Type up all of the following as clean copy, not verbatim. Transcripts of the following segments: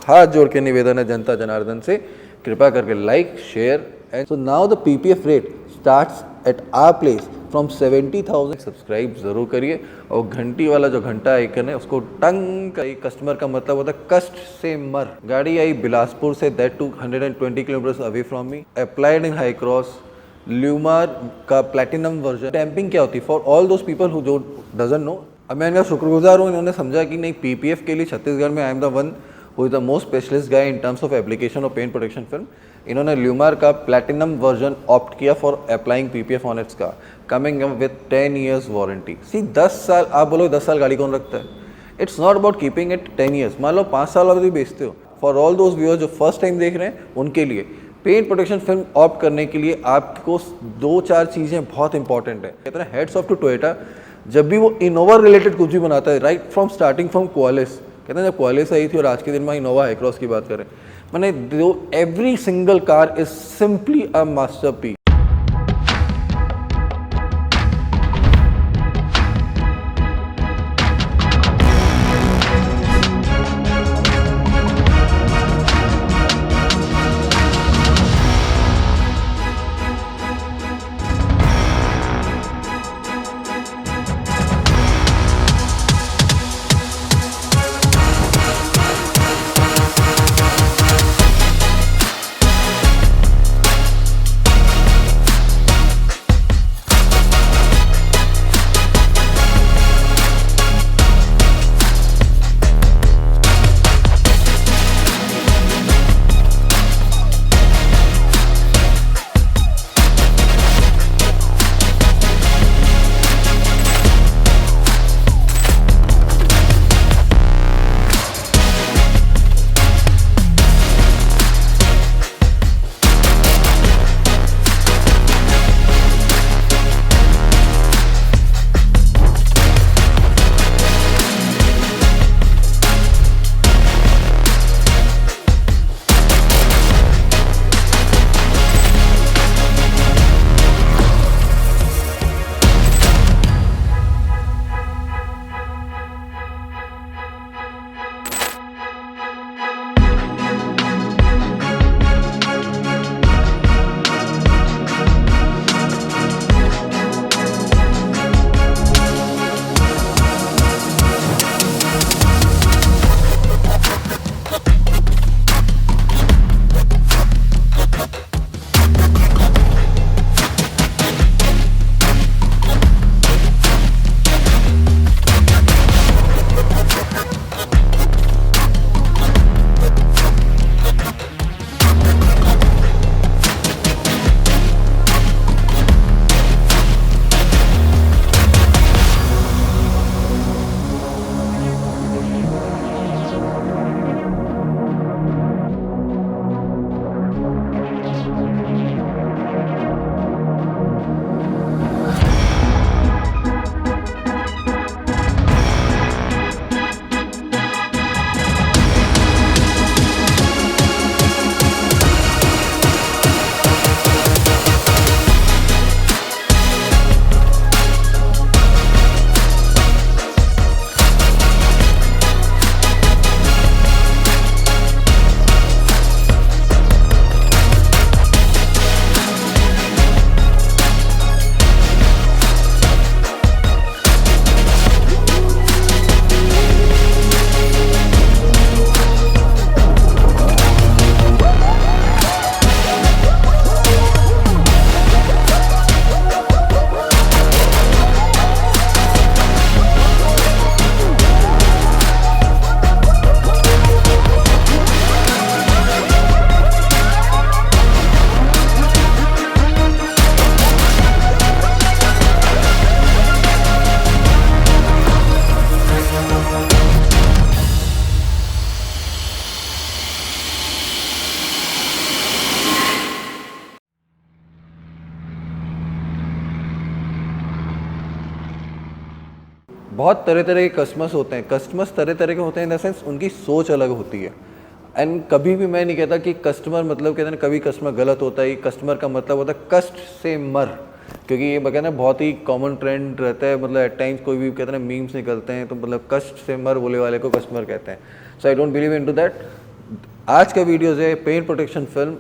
हाथ जोड़ के निवेदन है जनता जनार्दन से, कृपा करके like share and so now the PPF rate starts at our place from 70,000। Subscribe जरूर करिए और घंटी वाला जो घंटा आइकन है उसको टंग का, कस्टमर का मतलब होता है कष्ट से मर। गाड़ी आई बिलासपुर से, that too 120 kilometre away from me, applied in high cross, LLumar का प्लैटिनम वर्जन। टैंपिंग क्या होती है for all those people who जो डजंट नो। अब मैं इनका शुक्रगुजार हूँ, इन्होंने समझा कि नहीं पीपीएफ के लिए छत्तीसगढ़ में I am the one who is the most specialist guy in terms of application of paint protection film. इन्होंने ल्यूमार का प्लैटिनम वर्जन ऑप्ट किया for applying PPF on its car, coming with 10 years warranty. See 10 साल, आप बोलो 10 साल गाड़ी कौन रखता है? It's not about keeping it 10 years, मान लो 5 साल बाद भी बेचते हो। फॉर ऑल दोज व्यूअर्स जो फर्स्ट टाइम देख रहे हैं उनके लिए पेंट प्रोटेक्शन फिल्म ऑप्ट करने के लिए आपको 2-4 चीज़ें बहुत इंपॉर्टेंट है। कहते हैं हेड्स ऑफ टू टोयोटा, जब भी वो इनोवा रिलेटेड कुछ भी बनाता है, right from starting from Qualis, कहते हैं जब क्वालिस आई थी और आज के दिन में इनोवा हाई क्रॉस की बात करें, मैंने every single car is simply a masterpiece. बहुत तरह तरह के कस्टमर्स होते हैं, कस्टमर्स तरह तरह के होते हैं इन द सेंस उनकी सोच अलग होती है। एंड कभी भी मैं नहीं कहता कि कस्टमर मतलब कहते हैं कभी कस्टमर गलत होता है, कस्टमर का मतलब होता है कष्ट से मर, क्योंकि ये कहते हैं बहुत ही कॉमन ट्रेंड रहता है। मतलब एट टाइम्स कोई भी कहते हैं मीम्स निकलते हैं तो मतलब कष्ट से मर बोले वाले को कस्टमर कहते हैं। So I don't believe in to that. आज का वीडियो है paint protection film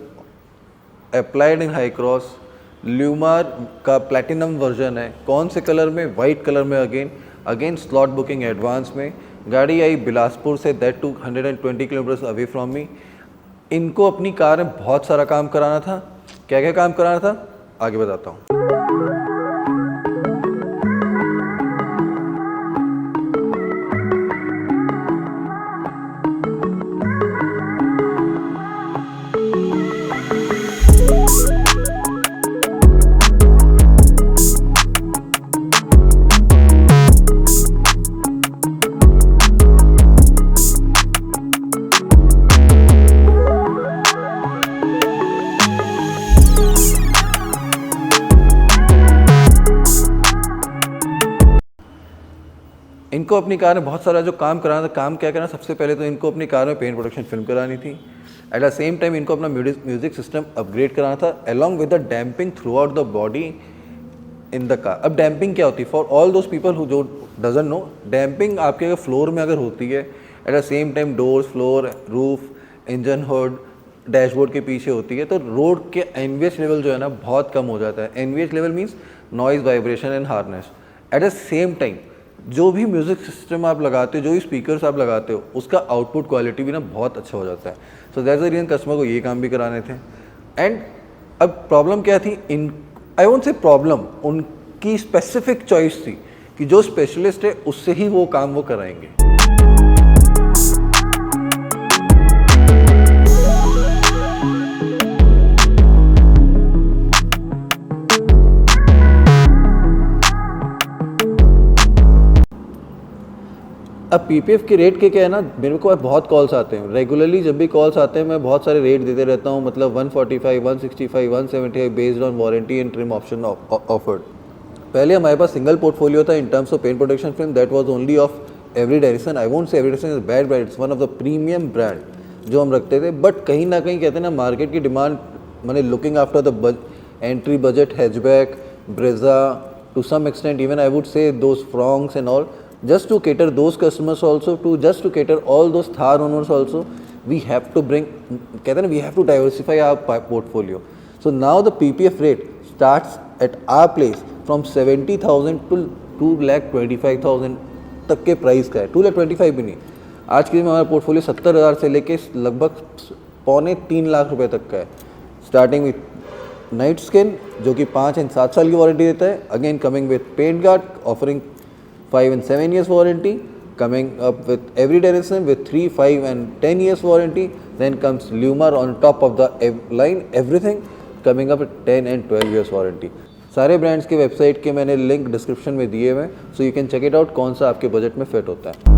applied in high cross LLumar का प्लैटिनम वर्जन है। कौन से कलर में? वाइट कलर में। अगेन स्लॉट बुकिंग एडवांस में। गाड़ी आई बिलासपुर से, that too 120 kilometres away from me. इनको अपनी कार में बहुत सारा काम कराना था। क्या क्या काम कराना था आगे बताता हूँ। इनको अपनी कार में बहुत सारा जो काम कराना था, काम क्या करना, सबसे पहले तो इनको अपनी कार में पेंट प्रोटेक्शन फिल्म करानी थी। एट द सेम टाइम इनको अपना म्यूजिक सिस्टम अपग्रेड कराना था along with the damping through out the body in the car. अब डैम्पिंग क्या होती है? For all those people who जो डजंट नो, डैम्पिंग आपके अगर फ्लोर में अगर होती है, at the same time doors, floor, roof, engine hood, dashboard के पीछे होती है, तो रोड के एनवीएच लेवल जो है ना बहुत कम हो जाता है। NVH level means noise, vibration and harness. At the same time जो भी म्यूज़िक सिस्टम आप लगाते हो, जो भी स्पीकर्स आप लगाते हो, उसका आउटपुट क्वालिटी भी ना बहुत अच्छा हो जाता है। So that's the reason customer को ये काम भी कराने थे। एंड अब प्रॉब्लम क्या थी? आई वोंट से प्रॉब्लम, उनकी स्पेसिफिक चॉइस थी कि जो स्पेशलिस्ट है उससे ही वो काम वो कराएंगे। अब पीपीएफ के रेट के क्या है ना, मेरे को बहुत कॉल्स आते हैं रेगुलरली। जब भी कॉल्स आते हैं मैं बहुत सारे रेट देते रहता हूँ, मतलब 145, 165, 175 based on warranty and trim option offered. पहले हमारे पास सिंगल पोर्टफोलियो था in terms of paint protection film, that was only of Avery Dennison. I won't say Avery Dennison is bad brand, it's one of the premium brand जो हम रखते थे। But कहीं ना कहीं कहते हैं ना, मार्केट की डिमांड मैंने looking after the entry budget hatchback, Brezza, to some extent even I would say those fronts and all, just to cater those customers also, just to cater all those Thar owners also, we have to bring, कहते हैं ना, we have to diversify our portfolio. So now the PPF rate starts at our place from 70,000 to 2,25,000 तक के price का है। 2,25,000 भी नहीं, आज के दिन में हमारा पोर्टफोलियो 70,000 से लेके लगभग 2.25 लाख रुपए तक का है। स्टार्टिंग विथ नाइट स्किन जो कि 5 एंड 7 साल की वारंटी देता है। Again coming with paint guard offering 5 and 7 years warranty, coming up with every Denison with 3, 5 and 10 years warranty. Then comes Lumar on top of the line, everything coming up with 10 and 12 years warranty. सारे brands के website के मैंने link description में दिए हुए, so you can check it out कौन सा आपके बजट में फिट होता है।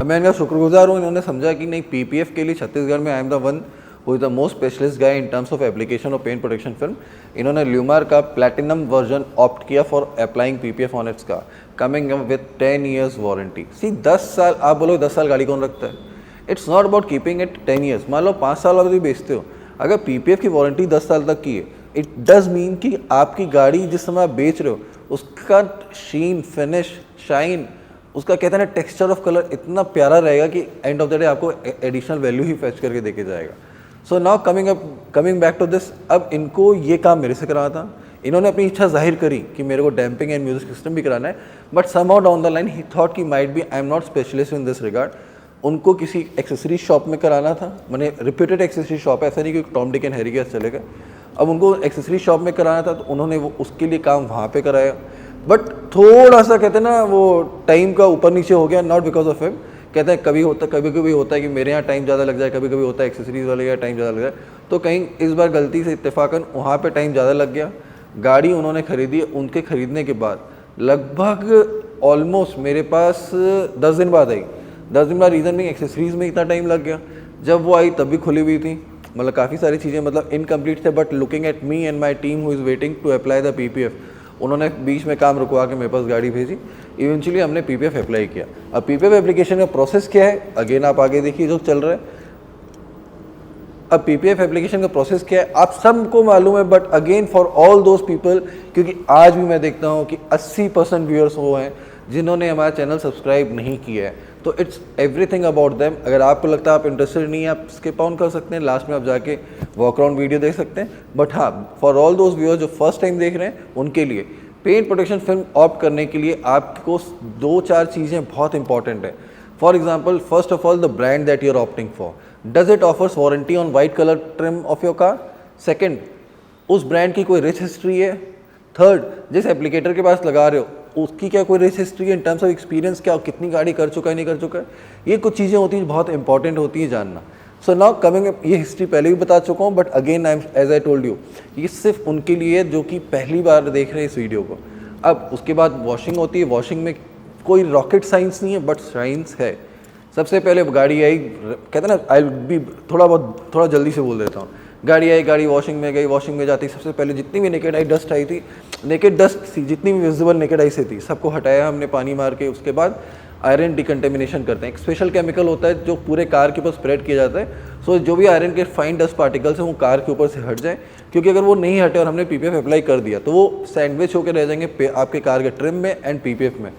मैं इनका शुक्रगुजार हूँ, इन्होंने समझा कि नहीं, पीपीएफ के लिए छत्तीसगढ़ में I am the one who is the most specialist guy in terms of application of paint protection film. इन्होंने ल्यूमार का प्लैटिनम वर्जन ऑप्ट किया for applying PPF on its car, coming with 10 years warranty. See 10 साल, आप बोलो 10 साल गाड़ी कौन रखता है? It's not about keeping it 10 years। मान लो 5 साल वाले भी बेचते हो, अगर पीपीएफ की वारंटी 10 साल तक की है, इट डज मीन कि आपकी गाड़ी जिस समय आप बेच रहे हो उसका शीन, फिनिश, शाइन, उसका कहते हैं ना टेक्सचर ऑफ कलर इतना प्यारा रहेगा कि एंड ऑफ द डे आपको एडिशनल वैल्यू ही फेच करके देके जाएगा। So now coming back to this, अब इनको ये काम मेरे से कराना था। इन्होंने अपनी इच्छा जाहिर करी कि मेरे को डैम्पिंग एंड म्यूजिक सिस्टम भी कराना है, but somehow down the line he thought कि might be I am not specialist in this regard. उनको किसी एक्सेसरी शॉप में कराना था, मैंने रिप्यूटेड एक्सेसरी शॉप है, ऐसा नहीं कि टॉम डिक एंड हैरी के चलेगा। अब उनको एक्सेसरी शॉप में कराना था, तो उन्होंने वो उसके लिए काम वहाँ पे कराया, बट थोड़ा सा कहते हैं ना वो टाइम का ऊपर नीचे हो गया, नॉट बिकॉज ऑफ हिम। कहते हैं कभी कभी होता है कि मेरे यहाँ टाइम ज़्यादा लग जाए, कभी कभी होता है एक्सेसरीज वाले का टाइम ज़्यादा लग जाए, तो कहीं इस बार गलती से इत्तेफाकन वहाँ पे टाइम ज़्यादा लग गया। गाड़ी उन्होंने खरीदी, उनके खरीदने के बाद लगभग ऑलमोस्ट मेरे पास 10 दिन बाद आई। 10 दिन बाद रीज़न नहीं, एक्सेसरीज में इतना टाइम लग गया, जब वो आई तब भी खुली हुई थी, मतलब काफ़ी सारी चीज़ें मतलब इनकम्प्लीट थे। But looking at me and my team who is waiting to apply the PPF, उन्होंने बीच में काम रुकवा के मेरे पास गाड़ी भेजी, इवेंचुअली हमने PPF अप्लाई किया। अब PPF एप्लीकेशन का प्रोसेस क्या है, अगेन आप आगे देखिए जो चल रहा है। अब PPF एप्लीकेशन का प्रोसेस क्या है आप सबको मालूम है, but again for all those people, क्योंकि आज भी मैं देखता हूँ कि 80% व्यूअर्स वो हैं जिन्होंने हमारा चैनल सब्सक्राइब नहीं किया है, तो इट्स एवरीथिंग अबाउट देम। अगर आपको लगता है आप इंटरेस्टेड नहीं है, आप स्किप ऑन कर सकते हैं, लास्ट में आप जाके वॉक अराउंड वीडियो देख सकते हैं। बट हाँ, फॉर ऑल दोज व्यूअर्स जो फर्स्ट टाइम देख रहे हैं, उनके लिए पेंट प्रोटेक्शन फिल्म ऑप्ट करने के लिए आपको 2-4 चीज़ें बहुत इंपॉर्टेंट है। For example, first of all the brand that you are opting for, does it offers warranty on white colour trim of your car. Second, उस ब्रांड की कोई रिच हिस्ट्री है। थर्ड, जिस एप्लीकेटर के पास लगा रहे हो उसकी क्या कोई रिच हिस्ट्री है इन टर्म्स ऑफ एक्सपीरियंस, क्या कितनी गाड़ी कर चुका है नहीं कर चुका है, ये कुछ चीज़ें होती हैं बहुत इंपॉर्टेंट होती है जानना। सो नाउ कमिंग, ये हिस्ट्री पहले भी बता चुका हूँ, but again I am as I told you, ये सिर्फ उनके लिए जो कि पहली बार देख रहे हैं इस वीडियो को। अब उसके बाद वॉशिंग होती है, वॉशिंग में कोई रॉकेट साइंस नहीं है, बट साइंस है। सबसे पहले गाड़ी आई, कहते हैं ना, आई भी थोड़ा जल्दी से बोल देता हूँ। गाड़ी आई, गाड़ी वॉशिंग में गई, वॉशिंग में जाती सबसे पहले जितनी भी नेकेड आई डस्ट आई थी, नेकेड डस्ट थी जितनी भी विजिबल नेकेड आई से थी, सबको हटाया हमने पानी मार के। उसके बाद आयरन डिकंटेमिनेशन करते हैं, एक स्पेशल केमिकल होता है जो पूरे कार के ऊपर स्प्रेड किया जाता है, सो जो भी आयरन के फाइन डस्ट पार्टिकल्स हैं वो कार के ऊपर से हट जाए, क्योंकि अगर वो नहीं हटे और हमने PPF अप्लाई कर दिया तो वो सैंडविच होकर रह जाएंगे आपके कार के ट्रिम में एंड PPF में।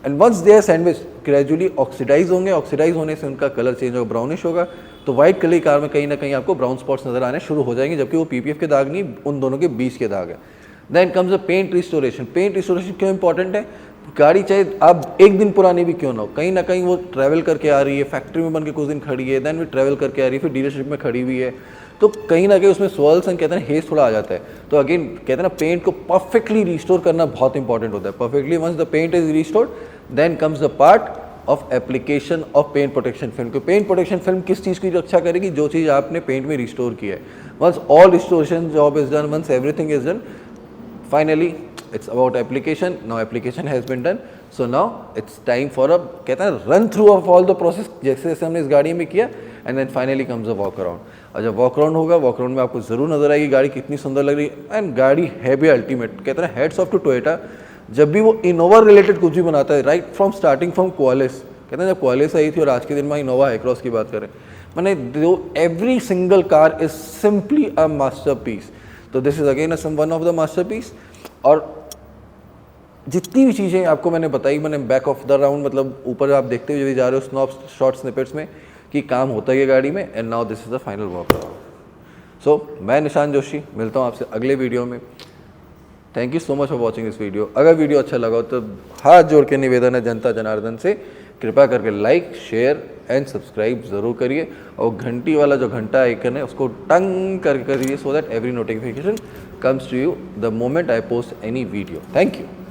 And once they are sandwich gradually oxidise होंगे, ऑक्सीडाइज होने से उनका कलर चेंज होगा, ब्राउनिश होगा, तो व्हाइट कलर की कार में कहीं ना कहीं आपको ब्राउन स्पॉट्स नजर आने शुरू हो जाएंगे, जबकि वो PPF के दाग नहीं, उन दोनों के बीच के दाग है। Then comes a paint restoration. Paint restoration क्यों इंपॉर्टेंट है, गाड़ी चाहे आप एक दिन पुरानी भी क्यों ना हो, कहीं ना कहीं वो ट्रैवल करके आ रही है, फैक्ट्री में बन के कुछ दिन खड़ी है, देन भी ट्रैवल करके आ रही है, फिर डीलरशिप में खड़ी हुई है, तो कहीं ना कहीं उसमें स्वर्ल्स एंड कहते हैं हेज थोड़ा आ जाता है। तो अगेन कहते हैं ना, पेंट को परफेक्टली रिस्टोर करना बहुत इंपॉर्टेंट होता है। Perfectly once the paint is restored, then comes the part of application of paint protection film. तो पेंट प्रोटेक्शन फिल्म किस चीज़ की रक्षा करेगी, जो चीज़ आपने पेंट में रिस्टोर की है। Once all restoration job is done, once everything is done, finally it's about application. Now application has been done, so now it's time for a, कहते हैं run through of all the process, जैसे जैसे हमने इस गाड़ी में किया, and then finally comes a walk around. और जब वॉक अराउंड होगा, वॉक अराउंड में आपको जरूर नजर आएगी गाड़ी कितनी सुंदर लग रही है, एंड गाड़ी है भी अल्टीमेट। कहते हैं हेड्स ऑफ टू टोयोटा, जब भी वो इनोवा रिलेटेड कुछ भी बनाता है, right from starting from Qualis, कहते हैं जब क्वालिस आई थी और आज के दिन में इनोवा हाईक्रॉस की बात करें, मैंने every single car is simply a masterpiece. तो this is again one of the masterpiece. और जितनी भी चीज़ें आपको मैंने बताई, मैंने बैक ऑफ द राउंड, मतलब ऊपर आप देखते हुए जा रहे हो स्नॉप शॉर्ट स्निपेट्स में कि काम होता है ये गाड़ी में। And now this is the final walk around. सो मैं निशान जोशी, मिलता हूँ आपसे अगले वीडियो में। Thank you so much for watching this video. अगर वीडियो अच्छा लगा हो तो हाथ जोड़ के निवेदन है जनता जनार्दन से, कृपया करके लाइक, शेयर एंड सब्सक्राइब ज़रूर करिए, और घंटी वाला जो घंटा आइकन है उसको टंग करके करिए, so that every notification comes to you the moment I post any video. Thank you.